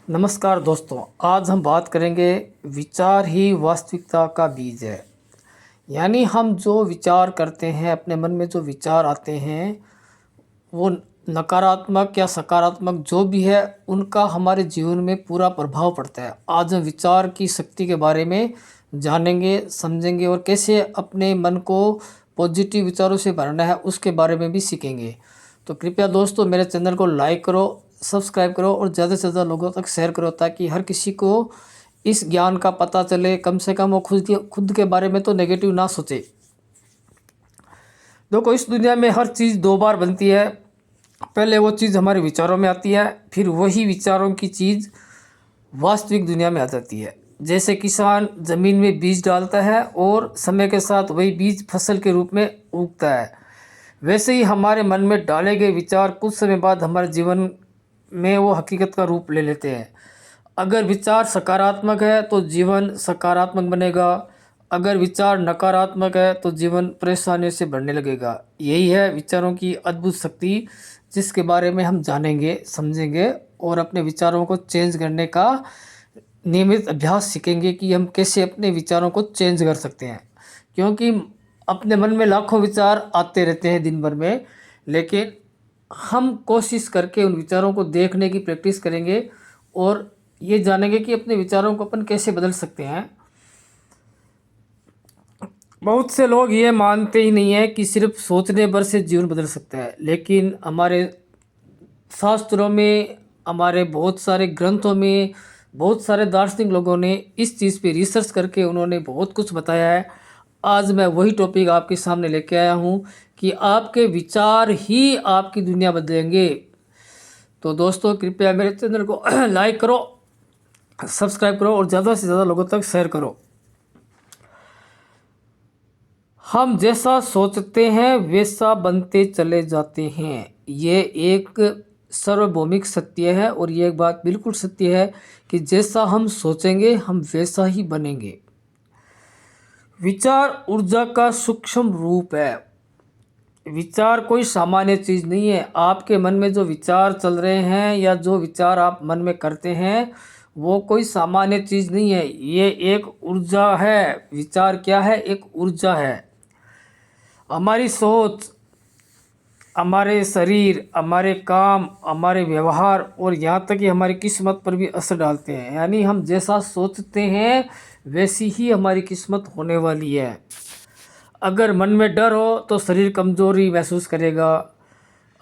नमस्कार दोस्तों, आज हम बात करेंगे विचार ही वास्तविकता का बीज है। यानी हम जो विचार करते हैं, अपने मन में जो विचार आते हैं, वो नकारात्मक या सकारात्मक जो भी है, उनका हमारे जीवन में पूरा प्रभाव पड़ता है। आज हम विचार की शक्ति के बारे में जानेंगे, समझेंगे और कैसे अपने मन को पॉजिटिव विचारों से भरना है, उसके बारे में भी सीखेंगे। तो कृपया दोस्तों मेरे चैनल को लाइक करो, सब्सक्राइब करो और ज़्यादा से ज़्यादा लोगों तक शेयर करो, ताकि हर किसी को इस ज्ञान का पता चले। कम से कम वो खुद के बारे में तो नेगेटिव ना सोचे। देखो, इस दुनिया में हर चीज़ दो बार बनती है। पहले वो चीज़ हमारे विचारों में आती है, फिर वही विचारों की चीज़ वास्तविक दुनिया में आ जाती है। जैसे किसान ज़मीन में बीज डालता है और समय के साथ वही बीज फसल के रूप में उगता है, वैसे ही हमारे मन में डाले गए विचार कुछ समय बाद हमारे जीवन में वो हकीकत का रूप ले लेते हैं। अगर विचार सकारात्मक है तो जीवन सकारात्मक बनेगा, अगर विचार नकारात्मक है तो जीवन परेशानी से भरने लगेगा। यही है विचारों की अद्भुत शक्ति, जिसके बारे में हम जानेंगे, समझेंगे और अपने विचारों को चेंज करने का नियमित अभ्यास सीखेंगे कि हम कैसे अपने विचारों को चेंज कर सकते हैं। क्योंकि अपने मन में लाखों विचार आते रहते हैं दिन भर में, लेकिन हम कोशिश करके उन विचारों को देखने की प्रैक्टिस करेंगे और ये जानेंगे कि अपने विचारों को अपन कैसे बदल सकते हैं। बहुत से लोग ये मानते ही नहीं है कि सिर्फ सोचने भर से जीवन बदल सकता है, लेकिन हमारे शास्त्रों में, हमारे बहुत सारे ग्रंथों में, बहुत सारे दार्शनिक लोगों ने इस चीज़ पे रिसर्च करके उन्होंने बहुत कुछ बताया है। आज मैं वही टॉपिक आपके सामने लेके आया हूँ कि आपके विचार ही आपकी दुनिया बदलेंगे। तो दोस्तों कृपया मेरे चैनल को लाइक करो, सब्सक्राइब करो और ज़्यादा से ज़्यादा लोगों तक शेयर करो। हम जैसा सोचते हैं वैसा बनते चले जाते हैं, ये एक सार्वभौमिक सत्य है। और ये एक बात बिल्कुल सत्य है कि जैसा हम सोचेंगे हम वैसा ही बनेंगे। विचार ऊर्जा का सूक्ष्म रूप है। विचार कोई सामान्य चीज़ नहीं है। आपके मन में जो विचार चल रहे हैं या जो विचार आप मन में करते हैं, वो कोई सामान्य चीज़ नहीं है, ये एक ऊर्जा है। विचार क्या है? एक ऊर्जा है। हमारी सोच, हमारे शरीर, हमारे काम, हमारे व्यवहार और यहाँ तक कि हमारी किस्मत पर भी असर डालते हैं। यानी हम जैसा सोचते हैं वैसी ही हमारी किस्मत होने वाली है। अगर मन में डर हो तो शरीर कमजोरी महसूस करेगा।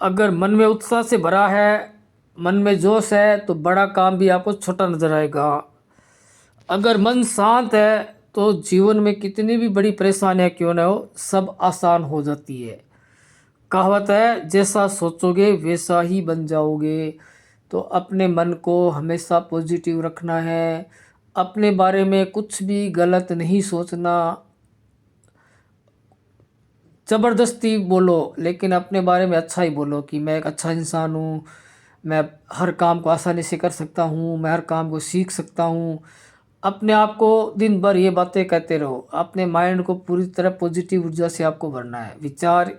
अगर मन में उत्साह से भरा है, मन में जोश है, तो बड़ा काम भी आपको छोटा नजर आएगा। अगर मन शांत है तो जीवन में कितनी भी बड़ी परेशानियां क्यों ना हो, सब आसान हो जाती है। कहावत है, जैसा सोचोगे वैसा ही बन जाओगे। तो अपने मन को हमेशा पॉजिटिव रखना है। अपने बारे में कुछ भी गलत नहीं सोचना। ज़बरदस्ती बोलो, लेकिन अपने बारे में अच्छा ही बोलो कि मैं एक अच्छा इंसान हूँ, मैं हर काम को आसानी से कर सकता हूँ, मैं हर काम को सीख सकता हूँ। अपने आप को दिन भर ये बातें कहते रहो। अपने माइंड को पूरी तरह पॉजिटिव ऊर्जा से आपको भरना है। विचार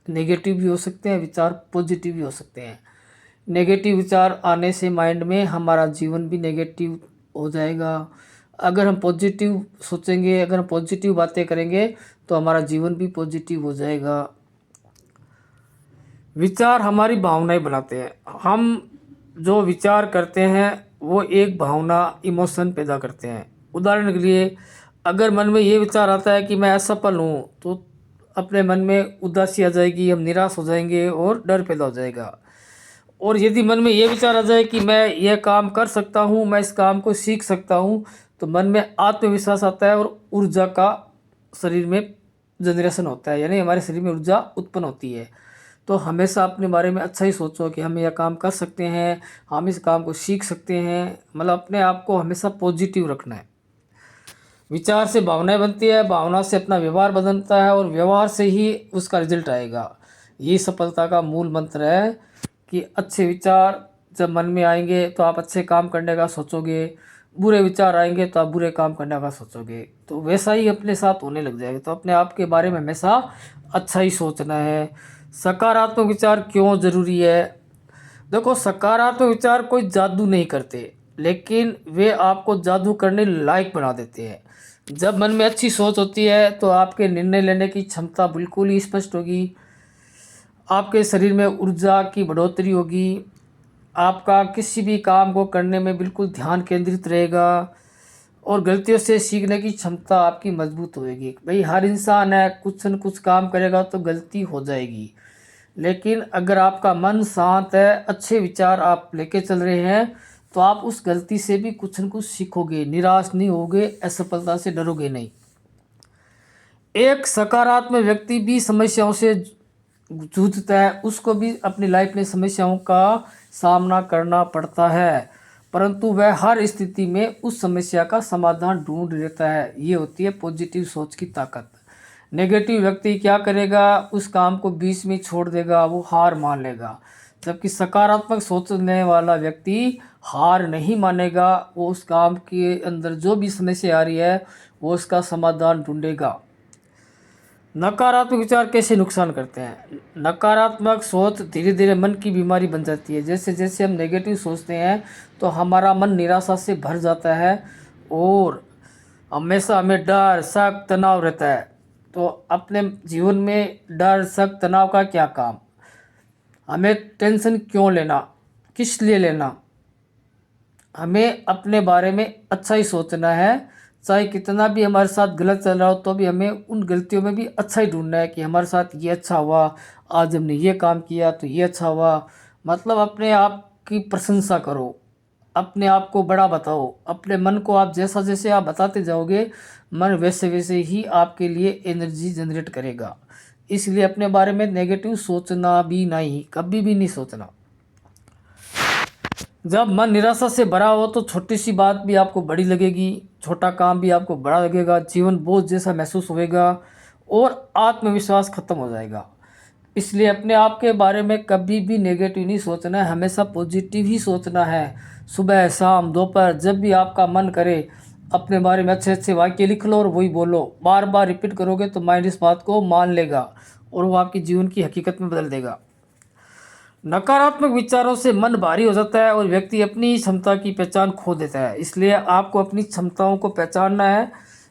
नेगेटिव भी हो सकते हैं, विचार पॉजिटिव भी हो सकते हैं। नेगेटिव विचार आने से माइंड में हमारा जीवन भी नेगेटिव हो जाएगा। अगर हम पॉजिटिव सोचेंगे, अगर हम पॉजिटिव बातें करेंगे तो हमारा जीवन भी पॉजिटिव हो जाएगा। विचार हमारी भावनाएं बनाते हैं। हम जो विचार करते हैं वो एक भावना, इमोशन पैदा करते हैं। उदाहरण के लिए, अगर मन में ये विचार आता है कि मैं असफल हूँ, तो अपने मन में उदासी आ जाएगी, हम निराश हो जाएंगे और डर पैदा हो जाएगा। और यदि मन में ये विचार आ जाए कि मैं यह काम कर सकता हूँ, मैं इस काम को सीख सकता हूँ, तो मन में आत्मविश्वास आता है और ऊर्जा का शरीर में जनरेशन होता है, यानी हमारे शरीर में ऊर्जा उत्पन्न होती है। तो हमेशा अपने बारे में अच्छा ही सोचो कि हम यह काम कर सकते हैं, हम इस काम को सीख सकते हैं। मतलब अपने आप को हमेशा पॉजिटिव रखना है। विचार से भावनाएं बनती है, भावना से अपना व्यवहार बदलता है और व्यवहार से ही उसका रिजल्ट आएगा। ये सफलता का मूल मंत्र है कि अच्छे विचार जब मन में आएंगे तो आप अच्छे काम करने का सोचोगे, बुरे विचार आएंगे तो आप बुरे काम करने का सोचोगे। तो वैसा ही अपने साथ होने लग जाएगा। तो अपने आप के बारे में हमेशा अच्छा ही सोचना है। सकारात्मक विचार क्यों ज़रूरी है? देखो, सकारात्मक विचार कोई जादू नहीं करते, लेकिन वे आपको जादू करने लायक बना देते हैं। जब मन में अच्छी सोच होती है तो आपके निर्णय लेने की क्षमता बिल्कुल ही स्पष्ट होगी, आपके शरीर में ऊर्जा की बढ़ोतरी होगी, आपका किसी भी काम को करने में बिल्कुल ध्यान केंद्रित रहेगा और गलतियों से सीखने की क्षमता आपकी मजबूत होएगी। भाई, हर इंसान है, कुछ न कुछ काम करेगा तो गलती हो जाएगी, लेकिन अगर आपका मन शांत है, अच्छे विचार आप लेके चल रहे हैं, तो आप उस गलती से भी कुछ न कुछ सीखोगे, निराश नहीं होगे, असफलता से डरोगे नहीं। एक सकारात्मक व्यक्ति भी समस्याओं से जूझता है, उसको भी अपनी लाइफ में समस्याओं का सामना करना पड़ता है, परंतु वह हर स्थिति में उस समस्या का समाधान ढूंढ लेता है। ये होती है पॉजिटिव सोच की ताकत। नेगेटिव व्यक्ति क्या करेगा, उस काम को बीच में छोड़ देगा, वो हार मान लेगा। जबकि सकारात्मक सोचने वाला व्यक्ति हार नहीं मानेगा, वो उस काम के अंदर जो भी समस्या आ रही है वो उसका समाधान ढूंढेगा। नकारात्मक विचार कैसे नुकसान करते हैं? नकारात्मक सोच धीरे धीरे मन की बीमारी बन जाती है। जैसे जैसे हम नेगेटिव सोचते हैं तो हमारा मन निराशा से भर जाता है और हमेशा हमें डर, शक, तनाव रहता है। तो अपने जीवन में डर, शक, तनाव का क्या काम? हमें टेंशन क्यों लेना, किस लिए लेना? हमें अपने बारे में अच्छा ही सोचना है। चाहे कितना भी हमारे साथ गलत चल रहा हो तो भी हमें उन गलतियों में भी अच्छा ही ढूंढना है कि हमारे साथ ये अच्छा हुआ, आज हमने ये काम किया तो ये अच्छा हुआ। मतलब अपने आप की प्रशंसा करो, अपने आप को बड़ा बताओ। अपने मन को आप जैसा जैसे आप बताते जाओगे, मन वैसे वैसे ही आपके लिए एनर्जी जनरेट करेगा। इसलिए अपने बारे में नेगेटिव सोचना भी नहीं, कभी भी नहीं सोचना। जब मन निराशा से भरा हो तो छोटी सी बात भी आपको बड़ी लगेगी, छोटा काम भी आपको बड़ा लगेगा, जीवन बोझ जैसा महसूस होएगा और आत्मविश्वास खत्म हो जाएगा। इसलिए अपने आप के बारे में कभी भी नेगेटिव नहीं सोचना है, हमेशा पॉजिटिव ही सोचना है। सुबह, शाम, दोपहर, जब भी आपका मन करे अपने बारे में अच्छे अच्छे वाक्य लिख लो और वही बोलो। बार बार रिपीट करोगे तो माइंड इस बात को मान लेगा और वो आपकी जीवन की हकीकत में बदल देगा। नकारात्मक विचारों से मन भारी हो जाता है और व्यक्ति अपनी क्षमता की पहचान खो देता है। इसलिए आपको अपनी क्षमताओं को पहचानना है।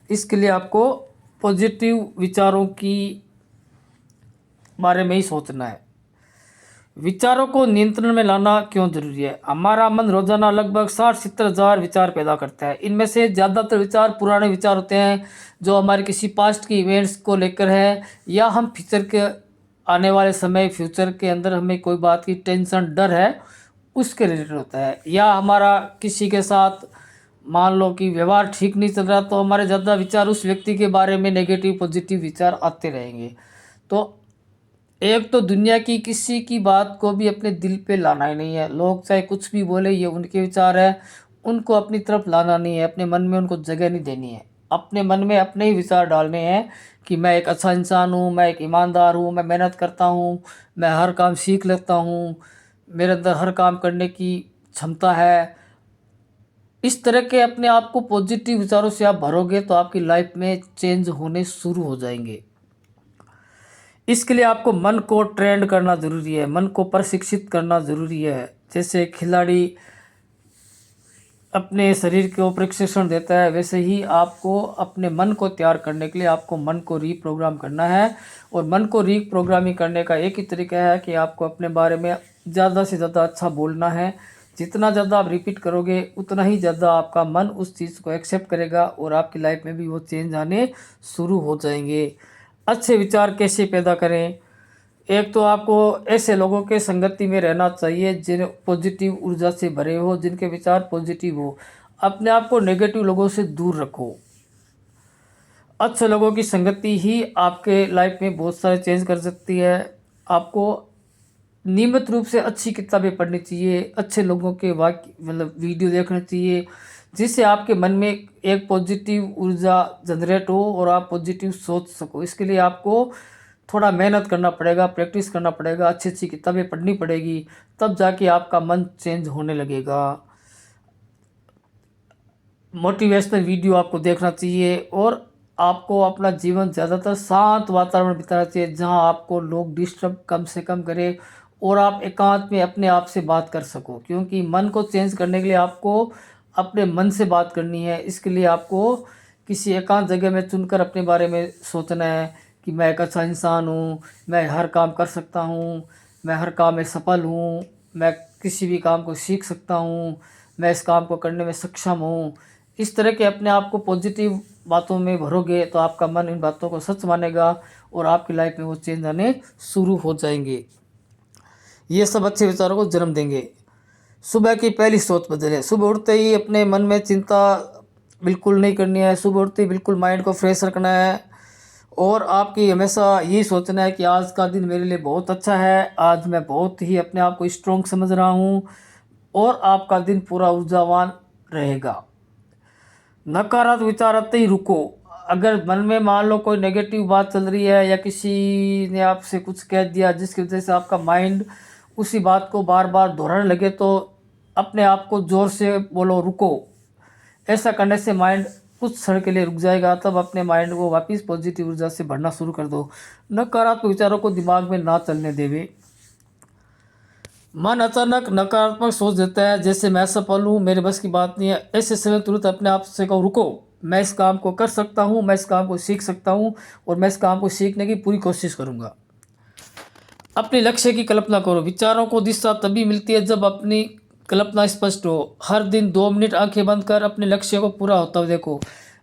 इसके लिए आपको पॉजिटिव विचारों की बारे में ही सोचना है। विचारों को नियंत्रण में लाना क्यों जरूरी है? हमारा मन रोजाना लगभग 60-70 हज़ार विचार पैदा करता है। इनमें से ज़्यादातर विचार पुराने विचार होते हैं, जो हमारे किसी पास्ट की इवेंट्स को लेकर है, या हम फ्यूचर के आने वाले समय, फ्यूचर के अंदर हमें कोई बात की टेंशन, डर है, उसके रिलेटेड होता है। या हमारा किसी के साथ मान लो कि व्यवहार ठीक नहीं चल रहा, तो हमारे ज़्यादा विचार उस व्यक्ति के बारे में नेगेटिव पॉजिटिव विचार आते रहेंगे। तो एक तो दुनिया की किसी की बात को भी अपने दिल पे लाना ही नहीं है। लोग चाहे कुछ भी बोले, ये उनके विचार है, उनको अपनी तरफ लाना नहीं है, अपने मन में उनको जगह नहीं देनी है। अपने मन में अपने ही विचार डालने हैं कि मैं एक अच्छा इंसान हूँ, मैं एक ईमानदार हूँ, मैं मेहनत करता हूँ, मैं हर काम सीख लेता हूँ, मेरे अंदर हर काम करने की क्षमता है। इस तरह के अपने आप को पॉजिटिव विचारों से आप भरोगे तो आपकी लाइफ में चेंज होने शुरू हो जाएंगे। इसके लिए आपको मन को ट्रेंड करना ज़रूरी है, मन को प्रशिक्षित करना ज़रूरी है। जैसे खिलाड़ी अपने शरीर को प्रशिक्षण देता है, वैसे ही आपको अपने मन को तैयार करने के लिए आपको मन को रीप्रोग्राम करना है। और मन को रीप्रोग्रामिंग करने का एक ही तरीका है कि आपको अपने बारे में ज़्यादा से ज़्यादा अच्छा बोलना है। जितना ज़्यादा आप रिपीट करोगे उतना ही ज़्यादा आपका मन उस चीज़ को एक्सेप्ट करेगा और आपकी लाइफ में भी वो चेंज आने शुरू हो जाएंगे। अच्छे विचार कैसे पैदा करें? एक तो आपको ऐसे लोगों के संगति में रहना चाहिए जिन पॉजिटिव ऊर्जा से भरे हो, जिनके विचार पॉजिटिव हो। अपने आप को नेगेटिव लोगों से दूर रखो। अच्छे लोगों की संगति ही आपके लाइफ में बहुत सारे चेंज कर सकती है। आपको नियमित रूप से अच्छी किताबें पढ़नी चाहिए, अच्छे लोगों के वाक्य मतलब वीडियो देखना चाहिए, जिससे आपके मन में एक पॉजिटिव ऊर्जा जनरेट हो और आप पॉजिटिव सोच सको। इसके लिए आपको थोड़ा मेहनत करना पड़ेगा, प्रैक्टिस करना पड़ेगा, अच्छी अच्छी किताबें पढ़नी पड़ेगी, तब जाके आपका मन चेंज होने लगेगा। मोटिवेशनल वीडियो आपको देखना चाहिए और आपको अपना जीवन ज़्यादातर शांत वातावरण बिताना चाहिए, जहां आपको लोग डिस्टर्ब कम से कम करें और आप एकांत में अपने आप से बात कर सको। क्योंकि मन को चेंज करने के लिए आपको अपने मन से बात करनी है। इसके लिए आपको किसी एकांत जगह में चुनकर अपने बारे में सोचना है कि मैं एक अच्छा इंसान हूँ, मैं हर काम कर सकता हूँ, मैं हर काम में सफल हूँ, मैं किसी भी काम को सीख सकता हूँ, मैं इस काम को करने में सक्षम हूँ। इस तरह के अपने आप को पॉजिटिव बातों में भरोगे तो आपका मन इन बातों को सच मानेगा और आपकी लाइफ में वो चेंज आने शुरू हो जाएंगे। ये सब अच्छे विचारों को जन्म देंगे। सुबह की पहली सोच बदले। सुबह उठते ही अपने मन में चिंता बिल्कुल नहीं करनी है। सुबह उठते ही बिल्कुल माइंड को फ्रेश रखना है और आपकी हमेशा यही सोचना है कि आज का दिन मेरे लिए बहुत अच्छा है, आज मैं बहुत ही अपने आप को स्ट्रॉन्ग समझ रहा हूँ और आपका दिन पूरा ऊर्जावान रहेगा। नकारात्मक विचार आते ही रुको। अगर मन में मान लो कोई नेगेटिव बात चल रही है या किसी ने आपसे कुछ कह दिया जिसकी वजह से आपका माइंड उसी बात को बार बार दोहराने लगे, तो अपने आप को ज़ोर से बोलो रुको। ऐसा करने से माइंड कुछ क्षण के लिए रुक जाएगा। तब अपने माइंड को वापस पॉजिटिव ऊर्जा से भरना शुरू कर दो। नकारात्मक विचारों को दिमाग में ना चलने देवे। मन अचानक नकारात्मक सोच देता है, जैसे मैं सफल हूँ, मेरे बस की बात नहीं है। ऐसे समय तुरंत अपने आप से कहो रुको, मैं इस काम को कर सकता हूँ, मैं इस काम को सीख सकता हूँ और मैं इस काम को सीखने की पूरी कोशिश करूँगा। अपने लक्ष्य की कल्पना करो। विचारों को दिशा तभी मिलती है जब अपनी कल्पना स्पष्ट हो। हर दिन 2 मिनट आंखें बंद कर अपने लक्ष्य को पूरा होता हुआ देखो।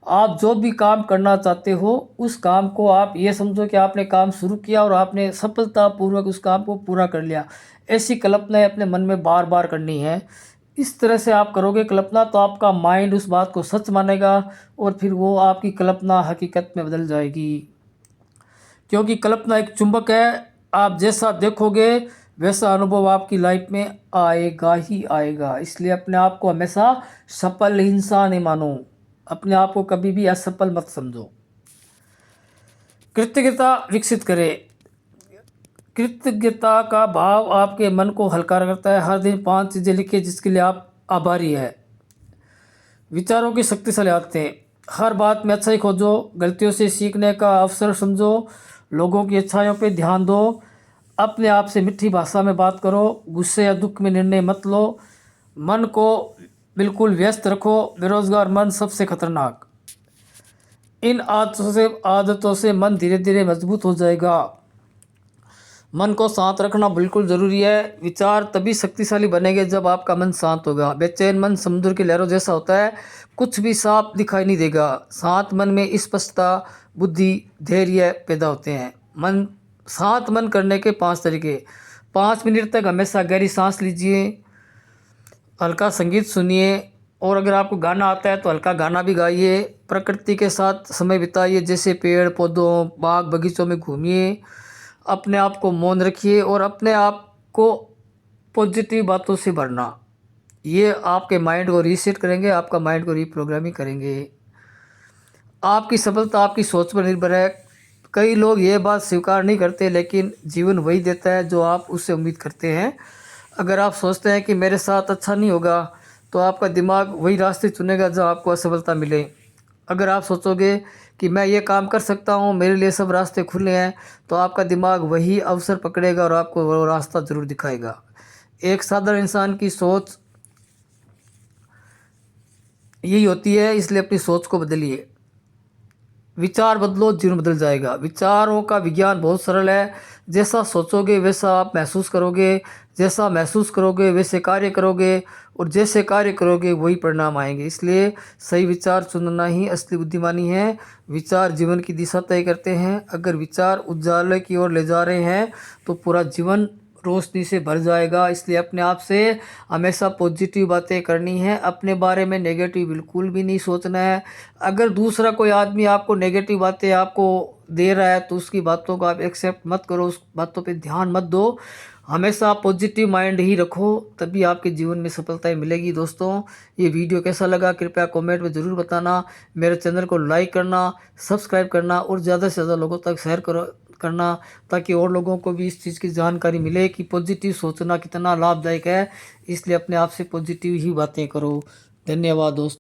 आप जो भी काम करना चाहते हो उस काम को आप ये समझो कि आपने काम शुरू किया और आपने सफलतापूर्वक उस काम को पूरा कर लिया। ऐसी कल्पनाएं अपने मन में बार बार करनी है। इस तरह से आप करोगे कल्पना तो आपका माइंड उस बात को सच मानेगा और फिर वो आपकी कल्पना हकीकत में बदल जाएगी। क्योंकि कल्पना एक चुंबक है, आप जैसा देखोगे वैसा अनुभव आपकी लाइफ में आएगा ही आएगा। इसलिए अपने आप को हमेशा सफल इंसान नहीं मानो, अपने आप को कभी भी असफल मत समझो। कृतज्ञता विकसित करें। कृतज्ञता का भाव आपके मन को हल्का करता है। हर दिन 5 चीज़ें लिखिए जिसके लिए आप आभारी है। विचारों की शक्तिशाली आदतें। हर बात में अच्छाई खोजो, गलतियों से सीखने का अवसर समझो, लोगों की अच्छाइयों पे ध्यान दो, अपने आप से मीठी भाषा में बात करो, गुस्से या दुख में निर्णय मत लो, मन को बिल्कुल व्यस्त रखो। बेरोजगार मन सबसे खतरनाक। इन आदतों से मन धीरे धीरे मजबूत हो जाएगा। मन को शांत रखना बिल्कुल ज़रूरी है। विचार तभी शक्तिशाली बनेंगे जब आपका मन शांत होगा। बेचैन मन समुद्र की लहरों जैसा होता है, कुछ भी साफ दिखाई नहीं देगा। शांत मन में स्पष्टता, बुद्धि, धैर्य पैदा होते हैं। शांत मन करने के 5 तरीके। 5 मिनट तक हमेशा गहरी सांस लीजिए, हल्का संगीत सुनिए और अगर आपको गाना आता है तो हल्का गाना भी गाइए। प्रकृति के साथ समय बिताइए, जैसे पेड़ पौधों, बाग बगीचों में घूमिए। अपने आप को मौन रखिए और अपने आप को पॉजिटिव बातों से भरना, ये आपके माइंड को रीसेट करेंगे, आपका माइंड को रीप्रोग्रामिंग करेंगे। आपकी सफलता आपकी सोच पर निर्भर है। कई लोग ये बात स्वीकार नहीं करते, लेकिन जीवन वही देता है जो आप उससे उम्मीद करते हैं। अगर आप सोचते हैं कि मेरे साथ अच्छा नहीं होगा तो आपका दिमाग वही रास्ते चुनेगा जहाँ आपको असफलता मिले। अगर आप सोचोगे कि मैं ये काम कर सकता हूँ, मेरे लिए सब रास्ते खुले हैं, तो आपका दिमाग वही अवसर पकड़ेगा और आपको वो रास्ता ज़रूर दिखाएगा। एक साधारण इंसान की सोच यही होती है, इसलिए अपनी सोच को बदलिए। विचार बदलो, जीवन बदल जाएगा। विचारों का विज्ञान बहुत सरल है। जैसा सोचोगे वैसा आप महसूस करोगे, जैसा महसूस करोगे वैसे कार्य करोगे और जैसे कार्य करोगे वही परिणाम आएंगे। इसलिए सही विचार चुनना ही असली बुद्धिमानी है। विचार जीवन की दिशा तय करते हैं। अगर विचार उजाले की ओर ले जा रहे हैं तो पूरा जीवन रोशनी से भर जाएगा। इसलिए अपने आप से हमेशा पॉजिटिव बातें करनी है। अपने बारे में नेगेटिव बिल्कुल भी नहीं सोचना है। अगर दूसरा कोई आदमी आपको नेगेटिव बातें आपको दे रहा है तो उसकी बातों को आप एक्सेप्ट मत करो, उस बातों पे ध्यान मत दो। हमेशा पॉजिटिव माइंड ही रखो, तभी आपके जीवन में सफलताएं मिलेगी। दोस्तों, ये वीडियो कैसा लगा कृपया कमेंट में ज़रूर बताना। मेरे चैनल को लाइक करना, सब्सक्राइब करना और ज़्यादा से ज़्यादा लोगों तक शेयर करना, ताकि और लोगों को भी इस चीज़ की जानकारी मिले कि पॉजिटिव सोचना कितना लाभदायक है। इसलिए अपने आप से पॉजिटिव ही बातें करो। धन्यवाद दोस्तों।